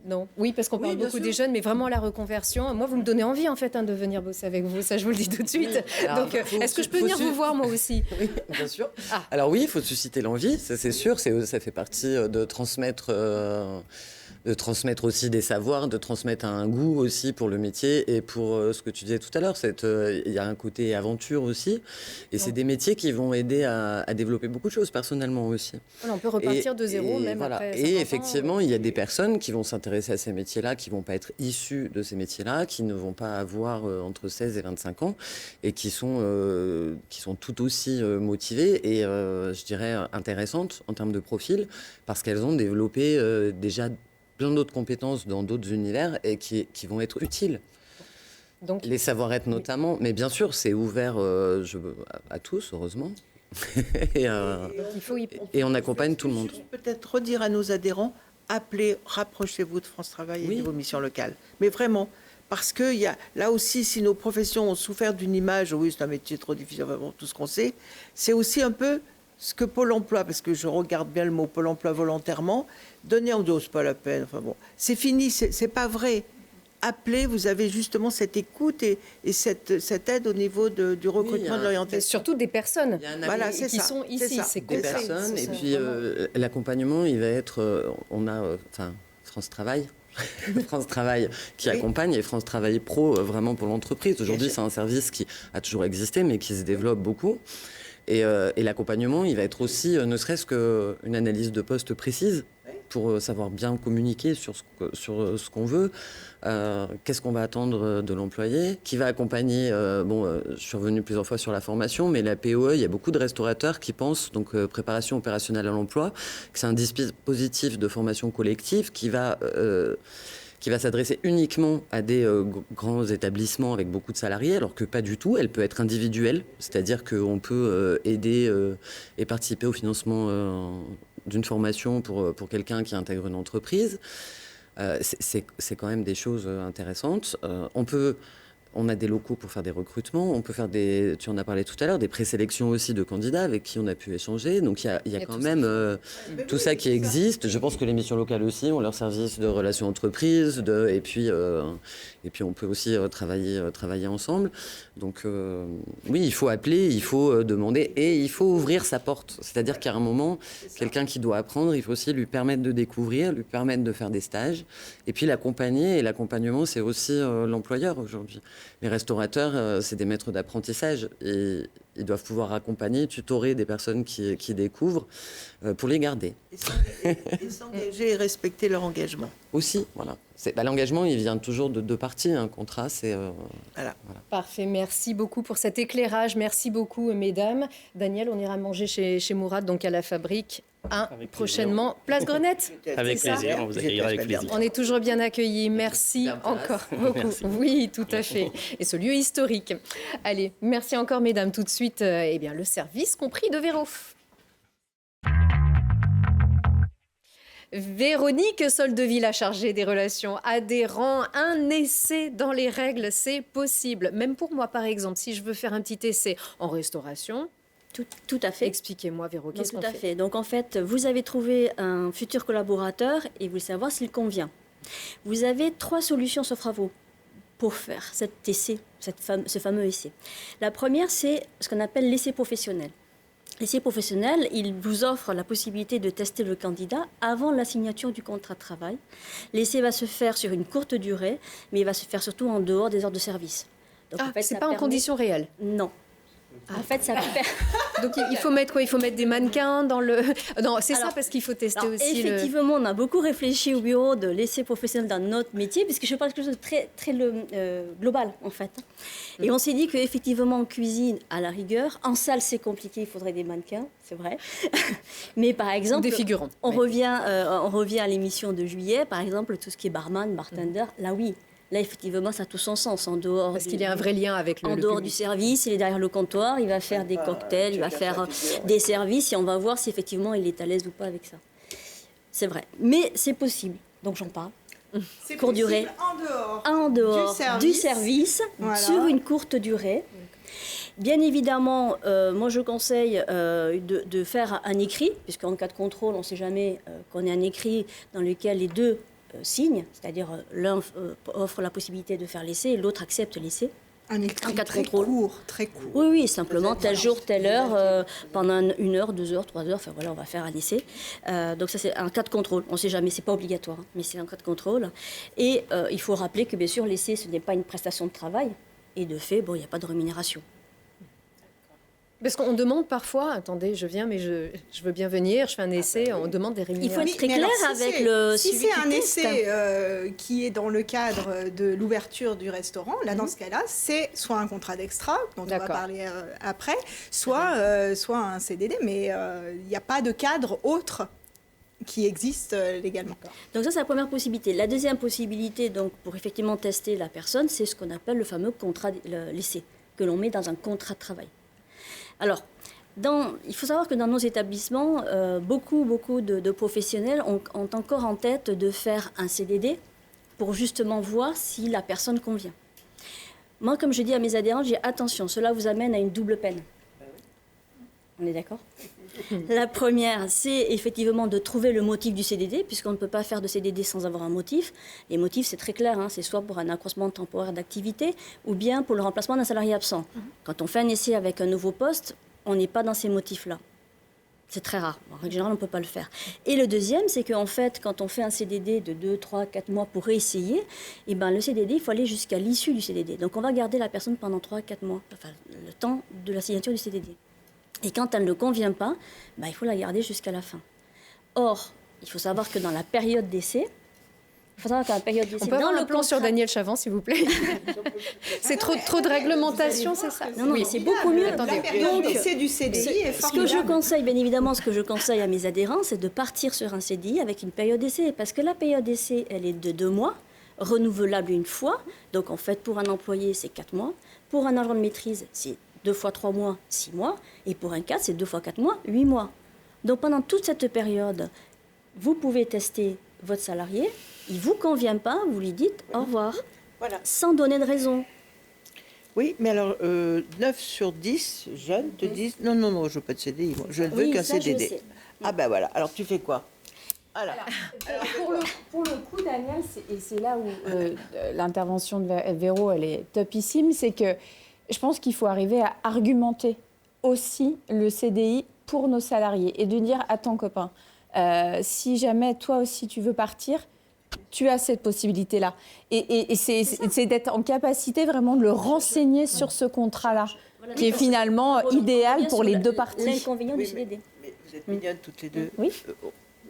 non. Oui, parce qu'on parle beaucoup des jeunes, mais vraiment la reconversion. Moi, vous me donnez envie, en fait, de venir bosser avec vous. Ça, je vous le dis tout de suite. Alors, donc, est-ce que je peux venir vous voir, moi aussi? Oui, bien sûr. Alors oui, il faut susciter l'envie, ça c'est sûr. Ça fait partie de transmettre aussi des savoirs, de transmettre un goût aussi pour le métier et pour ce que tu disais tout à l'heure. Il y a un côté aventure aussi. Et c'est des métiers qui vont aider à développer beaucoup de choses personnellement aussi. Voilà, on peut repartir de zéro, même voilà. après 50 Et ans. effectivement, il y a des personnes qui vont s'intéresser à ces métiers-là, qui ne vont pas être issues de ces métiers-là, qui ne vont pas avoir entre 16 et 25 ans et qui sont tout aussi motivées et, je dirais, intéressantes en termes de profil parce qu'elles ont développé déjà plein d'autres compétences dans d'autres univers et qui vont être utiles. Donc, les savoir-être notamment, mais bien sûr, c'est ouvert à tous, heureusement. et on accompagne tout le monde. Peut-être redire à nos adhérents, appelez, rapprochez-vous de France Travail et de vos missions locales. Mais vraiment, parce que là aussi, si nos professions ont souffert d'une image, oui, c'est un métier trop difficile, vraiment, tout ce qu'on sait, c'est aussi un peu ce que Pôle emploi, parce que je regarde bien le mot Pôle emploi volontairement, donner en dose, pas la peine. Enfin bon, c'est fini, c'est pas vrai. Appelez, vous avez justement cette écoute et cette aide au niveau du recrutement, de l'orientation. Surtout des personnes qui sont ici. C'est des personnes. Et puis l'accompagnement, il va être... on a France Travail. France Travail qui accompagne et France Travail Pro vraiment pour l'entreprise. Aujourd'hui, c'est un service qui a toujours existé, mais qui se développe beaucoup. Et l'accompagnement, il va être aussi, ne serait-ce qu'une analyse de poste précise pour savoir bien communiquer sur ce qu'on veut, qu'est-ce qu'on va attendre de l'employé, qui va accompagner, je suis revenu plusieurs fois sur la formation, mais la POE, il y a beaucoup de restaurateurs qui pensent, donc préparation opérationnelle à l'emploi, que c'est un dispositif de formation collective qui va s'adresser uniquement à des grands établissements avec beaucoup de salariés, alors que pas du tout. Elle peut être individuelle, c'est-à-dire qu'on peut aider et participer au financement d'une formation pour quelqu'un qui intègre une entreprise. C'est quand même des choses intéressantes. On peut On a des locaux pour faire des recrutements, on peut faire tu en as parlé tout à l'heure, des présélections aussi de candidats avec qui on a pu échanger. Donc il y a quand même tout ça qui existe. Je pense que les missions locales aussi ont leur service de relations entreprises, et puis on peut aussi travailler ensemble. Donc oui, il faut appeler, il faut demander et il faut ouvrir sa porte. C'est-à-dire qu'à un moment, quelqu'un qui doit apprendre, il faut aussi lui permettre de découvrir, lui permettre de faire des stages et puis l'accompagner. Et l'accompagnement, c'est aussi l'employeur aujourd'hui. Les restaurateurs, c'est des maîtres d'apprentissage et ils doivent pouvoir accompagner, tutorer des personnes qui découvrent pour les garder. Et s'engager et respecter leur engagement. Aussi, voilà. L'engagement, il vient toujours de deux parties. Un contrat, c'est... Voilà. Parfait, merci beaucoup pour cet éclairage. Merci beaucoup, mesdames. Daniel, on ira manger chez Mourad, donc à la Fabrique. Prochainement, place Grenette. Avec plaisir, on vous accueillera avec plaisir. On est toujours bien accueillis. Merci encore beaucoup. Merci. Oui, tout à fait. Et ce lieu historique. Allez, merci encore, mesdames. Tout de suite, le service compris de Véro. Véronique Soldeville, la chargée des relations adhérents. Un essai dans les règles, c'est possible. Même pour moi, par exemple, si je veux faire un petit essai en restauration. Tout à fait. Expliquez-moi, Véro, qu'est-ce qu'on fait ? Tout à fait. Donc, en fait, vous avez trouvé un futur collaborateur et vous voulez savoir s'il convient. Vous avez 3 solutions s'offrent à vous pour faire cet essai, ce fameux essai. La première, c'est ce qu'on appelle l'essai professionnel. L'essai professionnel, il vous offre la possibilité de tester le candidat avant la signature du contrat de travail. L'essai va se faire sur une courte durée, mais il va se faire surtout en dehors des heures de service. Donc, en fait, c'est pas en conditions réelles ? Non. En fait, ça permet... Donc, il faut mettre quoi ? Il faut mettre des mannequins dans le... Non, c'est ça, parce qu'il faut tester aussi effectivement, on a beaucoup réfléchi au bureau de l'essai professionnel dans notre métier, puisque je parle de quelque chose de très, très global, en fait. Et on s'est dit qu'effectivement, en cuisine, à la rigueur, en salle, c'est compliqué, il faudrait des mannequins, c'est vrai. Mais par exemple... Ou des figurants. On revient à l'émission de juillet, par exemple, tout ce qui est barman, bartender, là, oui. Là, effectivement, ça a tout son sens. En dehors parce qu'il y a un vrai lien avec le dehors public. Du service, il est derrière le comptoir, il va faire des cocktails, il va faire des services et on va voir si effectivement il est à l'aise ou pas avec ça. C'est vrai. Mais c'est possible. Donc j'en parle. C'est courte durée. En dehors du service voilà. Sur une courte durée. Bien évidemment, moi je conseille de faire un écrit, puisqu'en cas de contrôle, on ne sait jamais qu'on ait un écrit dans lequel les deux signe, c'est-à-dire l'un offre la possibilité de faire l'essai et l'autre accepte l'essai. Un écrit en cas de contrôle. Très court. Oui, simplement tel jour, telle heure, pendant 1 heure, 2 heures, 3 heures, enfin voilà, on va faire un essai. Donc ça c'est un cas de contrôle, on ne sait jamais, c'est pas obligatoire, hein, mais c'est un cas de contrôle. Et il faut rappeler que bien sûr l'essai ce n'est pas une prestation de travail et de fait, bon, il n'y a pas de rémunération. Parce qu'on demande parfois, attendez, je viens, mais je veux bien venir, je fais un essai, on demande des rémunérations. Il faut être très clair avec le si suivi c'est un du test. essai qui est dans le cadre de l'ouverture du restaurant, là, dans ce cas-là, c'est soit un contrat d'extra, dont on va parler après, soit un CDD, mais il n'y a pas de cadre autre qui existe légalement. Donc ça, c'est la première possibilité. La deuxième possibilité, donc, pour effectivement tester la personne, c'est ce qu'on appelle le fameux contrat, l'essai, que l'on met dans un contrat de travail. Alors, il faut savoir que dans nos établissements, beaucoup de professionnels ont encore en tête de faire un CDD pour justement voir si la personne convient. Moi, comme je dis à mes adhérents, j'ai attention, cela vous amène à une double peine. On est d'accord ? La première, c'est effectivement de trouver le motif du CDD, puisqu'on ne peut pas faire de CDD sans avoir un motif. Les motifs, c'est très clair, hein, c'est soit pour un accroissement temporaire d'activité, ou bien pour le remplacement d'un salarié absent. Quand on fait un essai avec un nouveau poste, on n'est pas dans ces motifs-là. C'est très rare. En règle générale, on ne peut pas le faire. Et le deuxième, c'est qu'en fait, quand on fait un CDD de 2, 3, 4 mois pour réessayer, eh ben, le CDD, il faut aller jusqu'à l'issue du CDD. Donc, on va garder la personne pendant 3, 4 mois, enfin, le temps de la signature du CDD. Et quand elle ne convient pas, bah, il faut la garder jusqu'à la fin. Or, il faut savoir que dans la période d'essai, On peut avoir un plan sur Daniel Chavant, s'il vous plaît. C'est trop de réglementation, c'est ça? Non, mais c'est beaucoup mieux. La période d'essai du CDI est formidable. Ce que je conseille, bien évidemment, ce que je conseille à mes adhérents, c'est de partir sur un CDI avec une période d'essai. Parce que la période d'essai, elle est de 2 mois, renouvelable une fois. Donc, en fait, pour un employé, c'est 4 mois. Pour un agent de maîtrise, c'est 2 fois 3 mois, 6 mois. Et pour un cadre, c'est 2 fois 4 mois, 8 mois. Donc, pendant toute cette période, vous pouvez tester votre salarié. Il ne vous convient pas, vous lui dites au revoir. Voilà. Sans donner de raison. Oui, mais alors 9 sur 10 jeunes te disent non, je veux pas de CDI, moi. Je ne veux qu'un CDD. Ah ben voilà, alors tu fais quoi? Alors, pour le coup, Daniel, et c'est là où l'intervention de Véro, elle est topissime, c'est que je pense qu'il faut arriver à argumenter aussi le CDI pour nos salariés et de dire, attends copain, si jamais toi aussi tu veux partir, tu as cette possibilité-là. Et c'est d'être en capacité vraiment de le renseigner sur ce contrat-là, qui est finalement idéal pour les deux parties. L'inconvénient du CDD. Mais vous êtes mignonnes toutes les deux. Oui.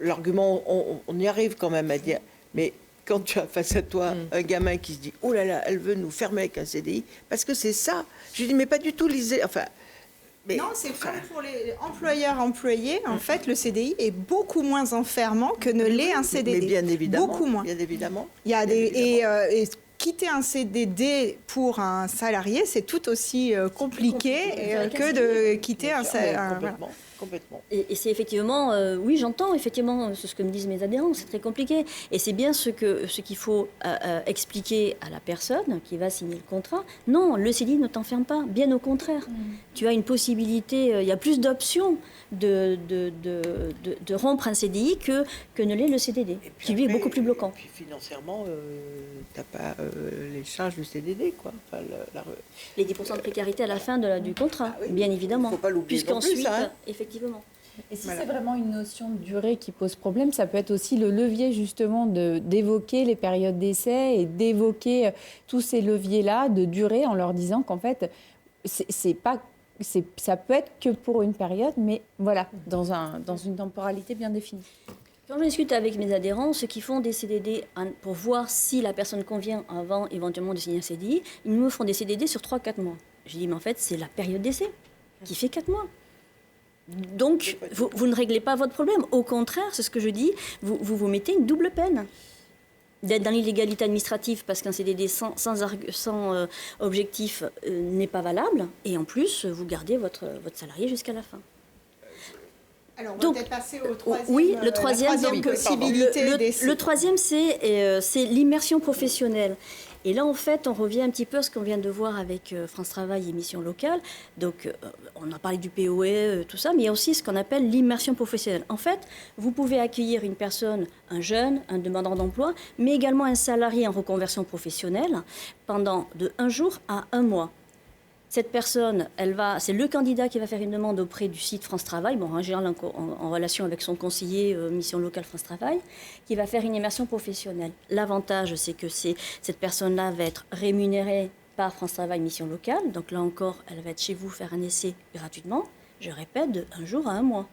L'argument, on y arrive quand même à dire, mais quand tu as face à toi un gamin qui se dit, oh là là, elle veut nous fermer avec un CDI, parce que c'est ça. Je lui dis, mais pas du tout, lisez. Enfin, mais, non, c'est comme pour les employeurs-employés. En fait, le CDI est beaucoup moins enfermant que ne l'est un CDD. Mais bien évidemment. Beaucoup moins. Bien évidemment. Il y a et quitter un CDD pour un salarié, c'est tout aussi compliqué que de quitter un salarié. Complètement. Et c'est effectivement, oui, j'entends effectivement ce que me disent mes adhérents, c'est très compliqué. Et c'est bien ce qu'il faut expliquer à la personne qui va signer le contrat. Non, le CDI ne t'enferme pas, bien au contraire. Tu as une possibilité, il y a plus d'options de rompre un CDI que ne l'est le CDD, qui lui est beaucoup plus bloquant. Et puis financièrement, tu n'as pas les charges du CDD, quoi. Enfin, les 10% de précarité à la fin du contrat, oui, bien évidemment. Il ne faut pas l'oublier non plus, Puisqu'ensuite, ça, effectivement. Et si c'est vraiment une notion de durée qui pose problème, ça peut être aussi le levier justement d'évoquer les périodes d'essai et d'évoquer tous ces leviers-là de durée en leur disant qu'en fait, ça peut être que pour une période, mais voilà, dans une temporalité bien définie. Quand je discute avec mes adhérents, ceux qui font des CDD pour voir si la personne convient avant éventuellement de signer un CDI, ils me font des CDD sur 3-4 mois. Je dis, mais en fait, c'est la période d'essai qui fait 4 mois. Donc, vous ne réglez pas votre problème. Au contraire, c'est ce que je dis, vous mettez une double peine. D'être dans l'illégalité administrative parce qu'un CDD sans objectif n'est pas valable. Et en plus, vous gardez votre salarié jusqu'à la fin. Alors, on va peut-être passer au troisième. Oui, le troisième, le troisième, c'est l'immersion professionnelle. Et là, en fait, on revient un petit peu à ce qu'on vient de voir avec France Travail et Mission Locale. Donc, on a parlé du POE, tout ça, mais il y a aussi ce qu'on appelle l'immersion professionnelle. En fait, vous pouvez accueillir une personne, un jeune, un demandeur d'emploi, mais également un salarié en reconversion professionnelle pendant de 1 jour à 1 mois. Cette personne, c'est le candidat qui va faire une demande auprès du site France Travail, en général en relation avec son conseiller Mission Locale France Travail, qui va faire une immersion professionnelle. L'avantage, c'est que cette personne-là va être rémunérée par France Travail Mission Locale. Donc là encore, elle va être chez vous faire un essai gratuitement, je répète, de 1 jour à 1 mois.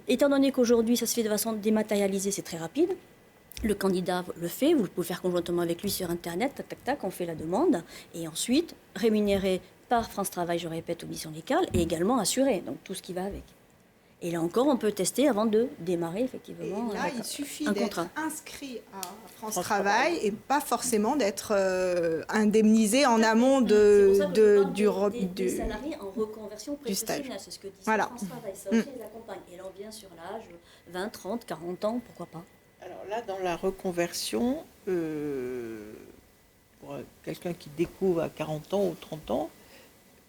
Étant donné qu'aujourd'hui, ça se fait de façon dématérialisée, c'est très rapide. Le candidat le fait, vous pouvez faire conjointement avec lui sur Internet, tac, tac, tac, on fait la demande. Et ensuite, rémunéré par France Travail, je répète, aux missions locales, et également assuré, donc tout ce qui va avec. Et là encore, on peut tester avant de démarrer, effectivement, et là, il suffit un d'être contrat. Inscrit à France Travail et pas forcément d'être indemnisé en amont des salariés en reconversion professionnelle. C'est ce que dit France Travail, ça aussi les accompagne. Et là, on vient sur l'âge 20, 30, 40 ans, pourquoi pas. Alors là, dans la reconversion, pour quelqu'un qui découvre à 40 ans ou 30 ans,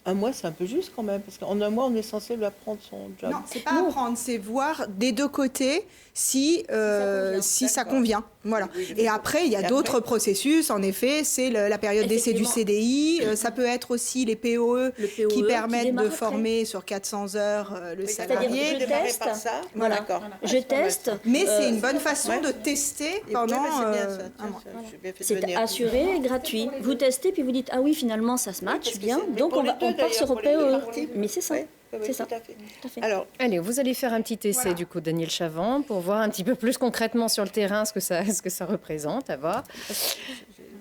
1 mois, c'est un peu juste quand même, parce qu'en 1 mois, on est censé lui apprendre son job. Non, c'est pas apprendre, c'est voir des deux côtés si ça convient. Voilà. Et après, il y a d'autres processus. En effet, c'est la période d'essai du CDI. Ça peut être aussi les POE qui permettent de former sur 400 heures le salarié. C'est-à-dire, je teste. Par ça. Voilà. Je teste. Mais c'est une bonne façon de tester pendant un mois. C'est assuré, gratuit. Vous testez, puis vous dites, ah oui, finalement, ça se match bien. Donc, on part sur le POE. Mais c'est ça. C'est ça. Tout à fait. Tout à fait. Alors, Allez, vous allez faire un petit essai du coup, Daniel Chavant, pour voir un petit peu plus concrètement sur le terrain ce que ça représente, à voir.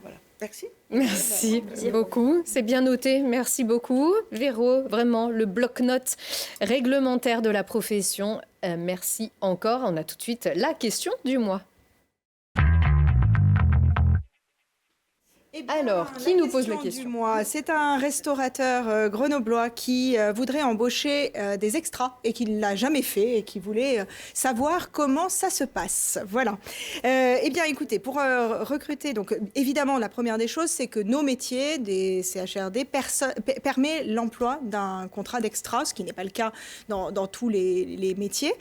voilà. Merci. Merci beaucoup, c'est bien noté, merci beaucoup. Véro, vraiment, le bloc-notes réglementaire de la profession, merci encore. On a tout de suite la question du mois. Eh bien, Alors, qui nous pose la du question? mois, c'est un restaurateur grenoblois qui voudrait embaucher des extras et qui ne l'a jamais fait et qui voulait savoir comment ça se passe. Voilà. Eh bien, écoutez, pour recruter, donc évidemment, la première des choses, c'est que nos métiers des CHRD permet l'emploi d'un contrat d'extra, ce qui n'est pas le cas dans tous les métiers.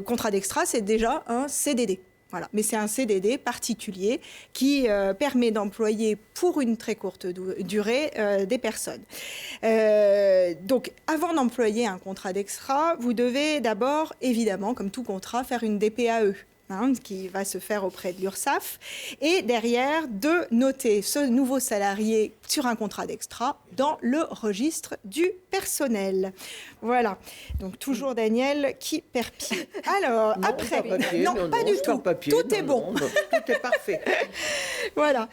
Contrat d'extra, c'est déjà un CDD. Voilà. Mais c'est un CDD particulier qui permet d'employer pour une très courte durée des personnes. Donc, avant d'employer un contrat d'extra, vous devez d'abord, évidemment, comme tout contrat, faire une DPAE. Qui va se faire auprès de l'URSSAF, et derrière de noter ce nouveau salarié sur un contrat d'extra dans le registre du personnel. Voilà. Donc toujours Daniel qui perd pied. Alors Non, après, pas papier, pas du je tout. perds pas pied, Tout est bon. Tout est parfait. Voilà.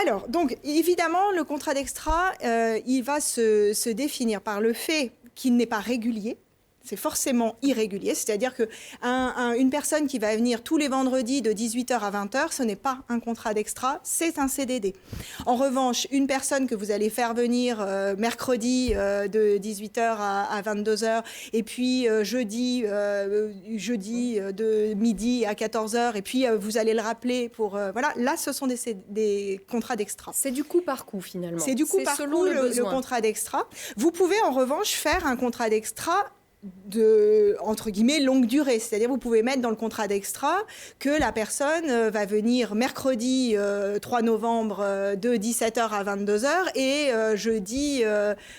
Alors, donc, évidemment, le contrat d'extra, il va se définir par le fait qu'il n'est pas régulier. C'est forcément irrégulier, c'est-à-dire qu'une personne qui va venir tous les vendredis de 18h à 20h, ce n'est pas un contrat d'extra, c'est un CDD. En revanche, une personne que vous allez faire venir mercredi de 18h à 22h, et puis jeudi de midi à 14h, et puis vous allez le rappeler pour... voilà, là, ce sont des contrats d'extra. C'est du coup par coup, finalement. C'est du coup par coup le contrat d'extra. Vous pouvez en revanche faire un contrat d'extra de, entre guillemets, longue durée. C'est-à-dire vous pouvez mettre dans le contrat d'extra que la personne va venir mercredi 3 novembre de 17h à 22h et jeudi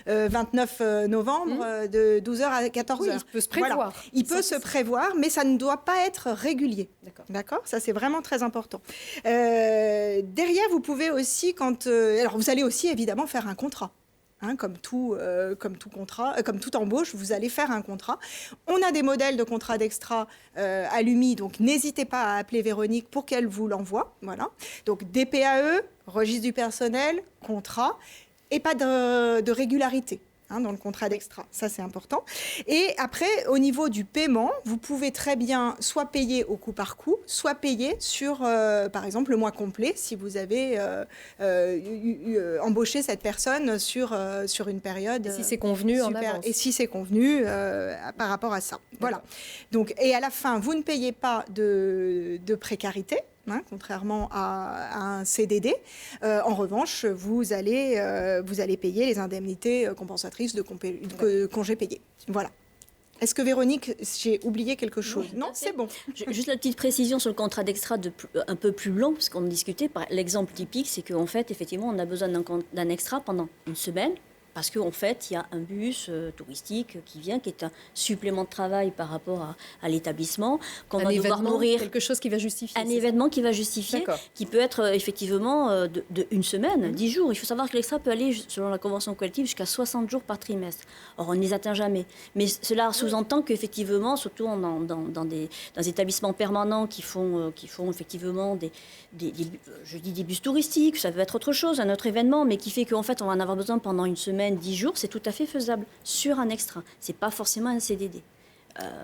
29 novembre de 12h à 14h. Oui, il peut se prévoir. Voilà. Il peut se prévoir, mais ça ne doit pas être régulier. D'accord. Ça, c'est vraiment très important. Derrière, vous pouvez aussi, alors vous allez aussi évidemment faire un contrat. Comme tout contrat, comme toute embauche, vous allez faire un contrat. On a des modèles de contrats d'extra à l'UMI, donc n'hésitez pas à appeler Véronique pour qu'elle vous l'envoie. Voilà. Donc DPAE, registre du personnel, contrat, et pas de régularité dans le contrat d'extra. Ça, c'est important. Et après, au niveau du paiement, vous pouvez très bien soit payer au coup par coup, soit payer sur, par exemple, le mois complet, si vous avez embauché cette personne sur une période. Et si c'est convenu en avance. Et si c'est convenu par rapport à ça. Voilà. Donc, et à la fin, vous ne payez pas de précarité. Contrairement à un CDD. En revanche, vous allez payer les indemnités compensatrices de congés payés. Voilà. Est-ce que Véronique, j'ai oublié quelque chose? Non, c'est bon. Juste la petite précision sur le contrat d'extra un peu plus long, parce qu'on discutait. L'exemple typique, c'est qu'en fait, effectivement, on a besoin d'un extra pendant une semaine. Parce qu'en fait, il y a un bus touristique qui vient, qui est un supplément de travail par rapport à l'établissement, qu'on va devoir nourrir. Quelque chose qui va justifier. Un événement qui va justifier, qui peut être effectivement de une semaine, 10 jours. Il faut savoir que l'extra peut aller, selon la convention collective, jusqu'à 60 jours par trimestre. Or, on ne les atteint jamais. Mais cela sous-entend qu'effectivement, surtout dans des établissements permanents qui font effectivement des bus touristiques, ça peut être autre chose, un autre événement, mais qui fait qu'en fait, on va en avoir besoin pendant une semaine, 10 jours, c'est tout à fait faisable sur un extra. C'est pas forcément un CDD.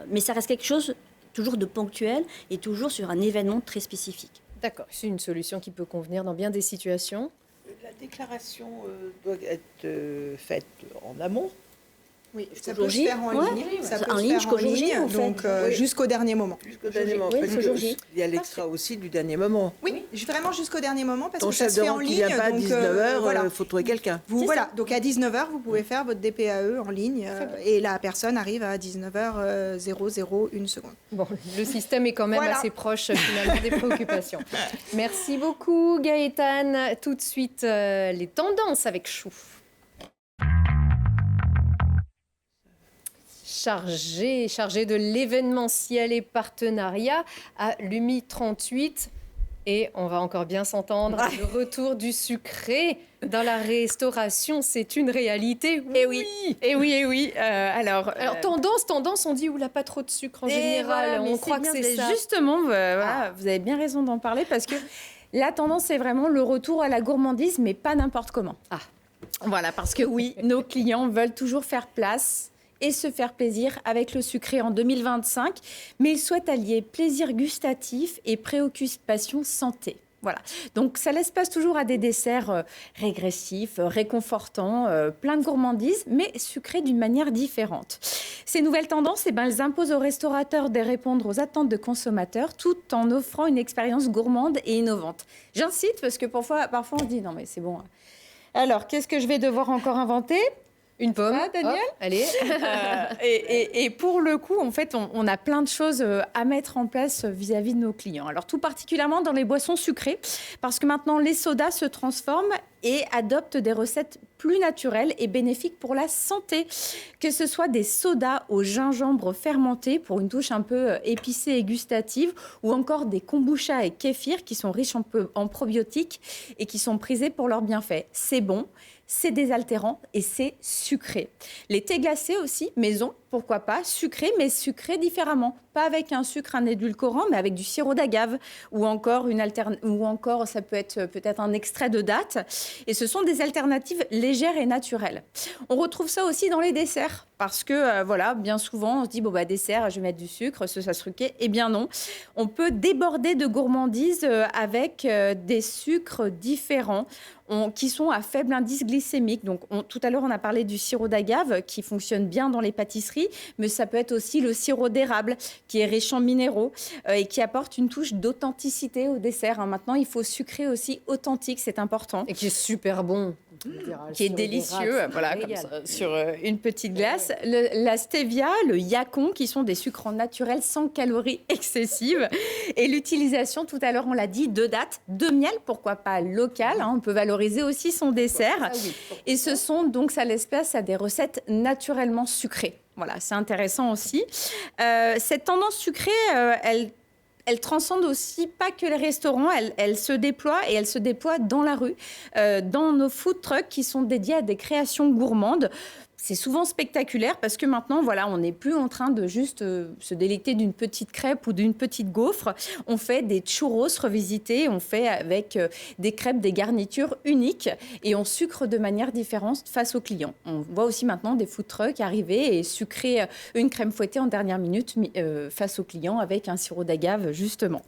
Mais ça reste quelque chose toujours de ponctuel et toujours sur un événement très spécifique. D'accord, c'est une solution qui peut convenir dans bien des situations. La déclaration doit être faite en amont. Oui, ça peut se faire en ligne. Ça peut se faire en ligne, donc jusqu'au dernier moment. Jusqu'au dernier moment. Oui, parce qu'il y a l'extra aussi du dernier moment. Oui, vraiment jusqu'au dernier moment, parce Ton que ça chef se de fait en rang ligne. qui vient pas à 19h, voilà. il faut trouver quelqu'un. Voilà, donc à 19h, vous pouvez faire votre DPAE en ligne et la personne arrive à 19h00 seconde. Bon, le système est quand même assez proche finalement des préoccupations. Merci beaucoup Gaëtane. Tout de suite, les tendances avec Chou. Chargé de l'événementiel et partenariat à l'UMI 38. Et on va encore bien s'entendre, le retour du sucré dans la restauration, c'est une réalité. Et oui. Alors, tendance, on dit, oula, pas trop de sucre en général. Voilà, on croit que c'est ça. Justement, voilà, vous avez bien raison d'en parler parce que la tendance, c'est vraiment le retour à la gourmandise, mais pas n'importe comment. Voilà, parce que oui, nos clients veulent toujours faire place et se faire plaisir avec le sucré en 2025, mais ils souhaitent allier plaisir gustatif et préoccupation santé. Voilà. Donc, ça laisse place toujours à des desserts régressifs, réconfortants, plein de gourmandises, mais sucrés d'une manière différente. Ces nouvelles tendances, elles imposent aux restaurateurs de répondre aux attentes de consommateurs tout en offrant une expérience gourmande et innovante. J'incite parce que parfois on se dit non mais c'est bon. Alors, qu'est-ce que je vais devoir encore inventer ? Une pomme, Daniel. Hop, allez. Et pour le coup, en fait, on a plein de choses à mettre en place vis-à-vis de nos clients. Alors, tout particulièrement dans les boissons sucrées, parce que maintenant, les sodas se transforment et adoptent des recettes plus naturelles et bénéfiques pour la santé. Que ce soit des sodas au gingembre fermenté pour une touche un peu épicée et gustative, ou encore des kombucha et kéfir qui sont riches en probiotiques et qui sont prisés pour leurs bienfaits. C'est bon. C'est désaltérant et c'est sucré. Les thés glacés aussi, maison, pourquoi pas, sucré, mais sucré différemment. Pas avec un sucre, un édulcorant, mais avec du sirop d'agave ou encore ça peut être peut-être un extrait de date. Et ce sont des alternatives légères et naturelles. On retrouve ça aussi dans les desserts parce que bien souvent on se dit dessert, je vais mettre du sucre, ça truqué. Eh bien non, on peut déborder de gourmandises avec des sucres différents. Qui sont à faible indice glycémique. Donc, tout à l'heure, on a parlé du sirop d'agave qui fonctionne bien dans les pâtisseries, mais ça peut être aussi le sirop d'érable qui est riche en minéraux et qui apporte une touche d'authenticité au dessert. Maintenant, il faut sucrer aussi authentique, c'est important. Et qui est super bon. Qui est délicieux, comme ça, sur une petite glace. La stevia, le yacon, qui sont des sucres naturels sans calories excessives. Et l'utilisation, tout à l'heure, on l'a dit, de dattes, de miel, pourquoi pas local. On peut valoriser aussi son dessert. Et ce sont donc, ça laisse place à des recettes naturellement sucrées. Voilà, c'est intéressant aussi. Cette tendance sucrée, elle transcende aussi pas que les restaurants, elle se déploie et elle se déploie dans la rue, dans nos food trucks qui sont dédiés à des créations gourmandes. C'est souvent spectaculaire parce que maintenant, on n'est plus en train de juste se délecter d'une petite crêpe ou d'une petite gaufre. On fait des churros revisités, on fait avec des crêpes, des garnitures uniques et on sucre de manière différente face aux clients. On voit aussi maintenant des food trucks arriver et sucrer une crème fouettée en dernière minute face aux clients avec un sirop d'agave, justement.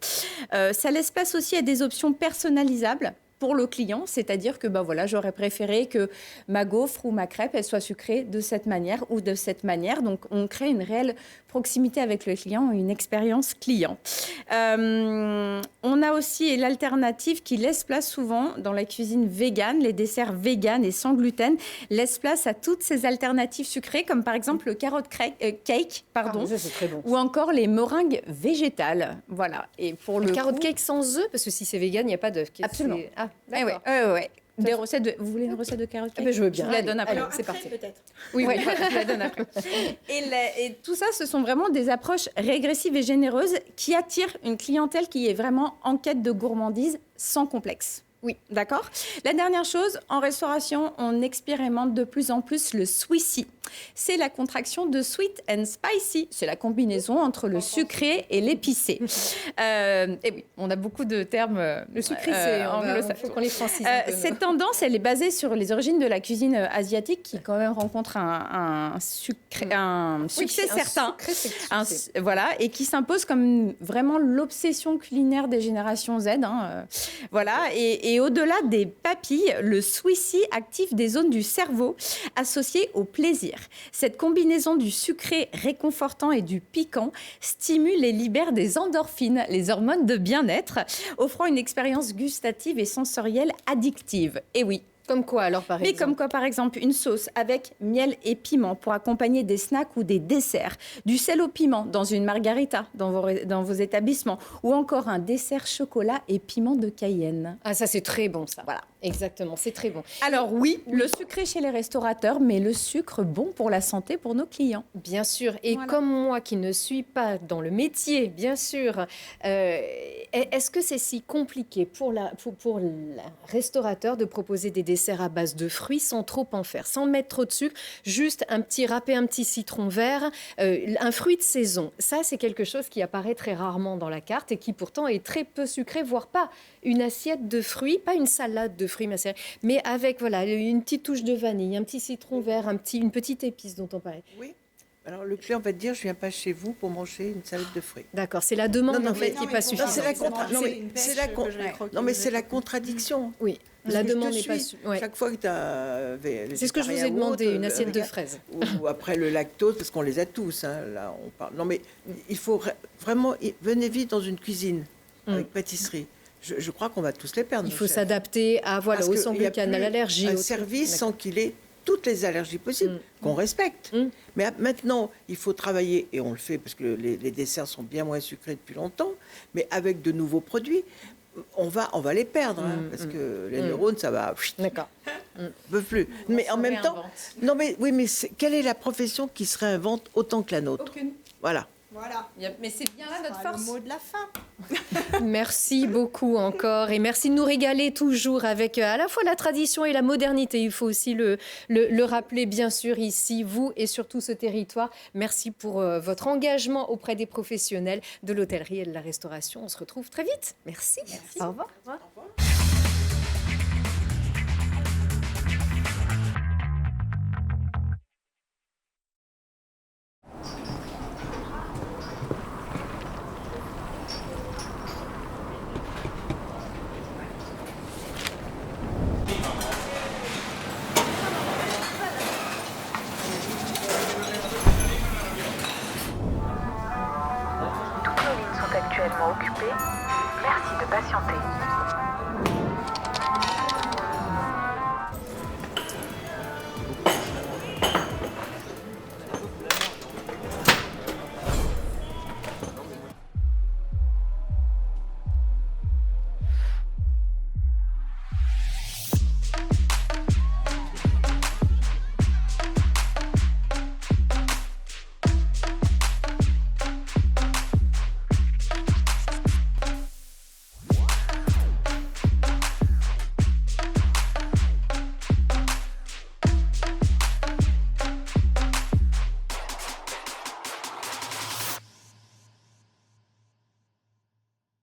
Ça laisse place aussi à des options personnalisables pour le client, c'est-à-dire que j'aurais préféré que ma gaufre ou ma crêpe elle soit sucrée de cette manière ou de cette manière. Donc on crée une réelle proximité avec le client, une expérience client. On a aussi l'alternative qui laisse place souvent dans la cuisine végane, les desserts véganes et sans gluten laissent place à toutes ces alternatives sucrées comme par exemple le carrot cake, ça, c'est très bon. ou encore les meringues végétales. Voilà. Et pour le carrot cake sans œufs, parce que si c'est vegan, il n'y a pas d'œufs. Absolument. D'accord. Des recettes vous voulez une recette de carrot cake? Je veux bien. Je vous la donne après. Alors, c'est parti. Peut-être. Oui, je la donne après. Et tout ça, ce sont vraiment des approches régressives et généreuses qui attirent une clientèle qui est vraiment en quête de gourmandise sans complexe. Oui, d'accord. La dernière chose, en restauration, on expérimente de plus en plus le Sweetie. C'est la contraction de sweet and spicy. C'est la combinaison entre le sucré et l'épicé. Et oui, on a beaucoup de termes le sucré, c'est anglo-saxons. Il faut qu'on les francise. Cette tendance, elle est basée sur les origines de la cuisine asiatique qui quand même rencontre un succès certain. Voilà, et qui s'impose comme vraiment l'obsession culinaire des générations Z. Voilà, et au-delà des papilles, le Sweetie active des zones du cerveau associées au plaisir. Cette combinaison du sucré réconfortant et du piquant stimule et libère des endorphines, les hormones de bien-être, offrant une expérience gustative et sensorielle addictive. Et oui. Comme quoi alors, par exemple? Mais comme quoi, par exemple, une sauce avec miel et piment pour accompagner des snacks ou des desserts, du sel au piment dans une margarita dans vos établissements, ou encore un dessert chocolat et piment de Cayenne. Ah, ça c'est très bon, ça. Voilà. Exactement, c'est très bon. Alors oui, le sucré chez les restaurateurs, mais le sucre bon pour la santé pour nos clients. Bien sûr. Et comme moi qui ne suis pas dans le métier, bien sûr, est-ce que c'est si compliqué pour le restaurateur de proposer des desserts à base de fruits sans trop en faire, sans mettre trop de sucre, juste râper un petit citron vert, un fruit de saison? Ça, c'est quelque chose qui apparaît très rarement dans la carte et qui pourtant est très peu sucré, voire pas une assiette de fruits, pas une salade de fruits macérés, mais avec une petite touche de vanille, un petit citron vert, une petite épice dont on parlait. Oui. Alors le client va te dire, je viens pas chez vous pour manger une salade de fruits. D'accord, c'est la demande en fait qui n'est pas Non, suffisante. c'est la Non, mais c'est la contradiction. Oui, Parce la que je demande te n'est pas suis. ouais. Chaque fois que tu as... C'est ce que je vous ai demandé, une assiette de fraises. Ou après le lactose, parce qu'on les a tous. Hein, là, on parle. Non, mais il faut vraiment... Venez vite dans une cuisine avec pâtisserie. Je crois qu'on va tous les perdre. Il faut s'adapter à, voilà, au sang glucane, à l'allergie. Un service sans qu'il ait toutes les allergies possibles, qu'on respecte. Mais maintenant, il faut travailler, et on le fait parce que les desserts sont bien moins sucrés depuis longtemps, mais avec de nouveaux produits, on va les perdre, hein, parce que les neurones, ça va... D'accord. On ne peut plus. Mais en même temps... Non, mais oui, mais quelle est la profession qui se réinvente autant que la nôtre? Aucune. Voilà. Voilà. Mais c'est bien là notre Le force. mot de la fin. Merci beaucoup encore et merci de nous régaler toujours avec à la fois la tradition et la modernité. Il faut aussi le rappeler bien sûr ici, vous et surtout ce territoire. Merci pour votre engagement auprès des professionnels de l'hôtellerie et de la restauration. On se retrouve très vite. Merci. Au revoir. Au revoir. Toutes nos lignes sont actuellement occupées. Merci de patienter.